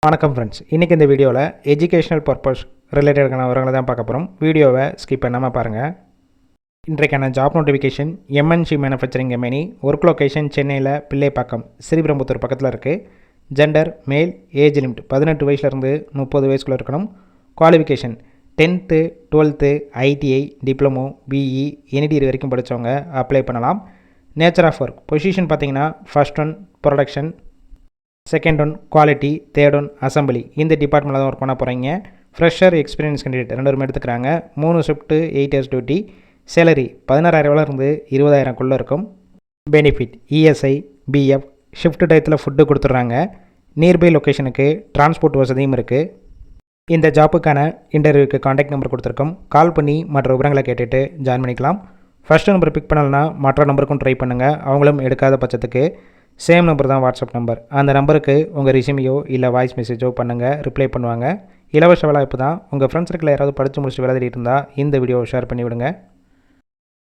வணக்கம் ஃப்ரெண்ட்ஸ், இன்றைக்கி இந்த வீடியோவில் எஜுகேஷனல் பர்பஸ் ரிலேட்டடான விவரங்களை தான் பார்க்க போகிறோம். வீடியோவை ஸ்கிப் பண்ணாமல் பாருங்கள். இன்றைக்கான job notification MNC manufacturing company. Work location சென்னையில் பிள்ளைப்பாக்கம் ஸ்ரீபெரும்புத்தூர் பக்கத்தில் இருக்குது. ஜெண்டர் மேல், ஏஜ் லிமிட் 18 வயசுலேருந்து 30 வயசுக்குள்ளே இருக்கணும். Qualification 10th 12th ITI, diploma, BE, any degree வரைக்கும் படித்தவங்க அப்ளை பண்ணலாம். நேச்சர் ஆஃப் ஒர்க் பொசிஷன் பார்த்திங்கன்னா first one production, second one quality, third one assembly. இந்த டிபார்ட்மெண்ட்டில் தான் ஒர்க் பண்ண போகிறீங்க. ஃப்ரெஷர், எக்ஸ்பீரியன்ஸ் கேண்டிடேட் 2 பேருமே எடுத்துக்கிறாங்க. 3 ஷிஃப்ட்டு 8 hours டியூட்டி. சேலரி 16,000 20,000 இருக்கும். பெனிஃபிட் இஎஸ்ஐ, பிஎஃப், ஷிஃப்ட் டயத்தில் ஃபுட்டு கொடுத்துட்றாங்க. நியர்பை லொக்கேஷனுக்கு டிரான்ஸ்போர்ட் வசதியும் இருக்குது. இந்த ஜாப்புக்கான இன்டர்வியூக்கு காண்டாக்ட் நம்பர் கொடுத்துருக்கோம். கால் பண்ணி மற்ற விவரங்களை கேட்டுட்டு ஜாயின் பண்ணிக்கலாம். ஃபஸ்ட்டு நம்பர் பிக் பண்ணலைன்னா மற்ற நம்பருக்கும் ட்ரை பண்ணுங்கள். அவங்களும் எடுக்காத பட்சத்துக்கு சேம் நம்பர் தான் வாட்ஸ்அப் நம்பர். அந்த நம்பருக்கு உங்கள் ரெஸ்யூமையோ இல்லை வாய்ஸ் மெசேஜோ பண்ணுங்கள், ரிப்ளை பண்ணுவாங்க. இலவச வேலை தான். உங்கள் ஃப்ரெண்ட்ஸ் சர்க்கிளில் யாராவது படித்து முடிச்சுட்டு வேலை தேடிட்டு இருந்தால் இந்த வீடியோவை ஷேர் பண்ணி விடுங்க.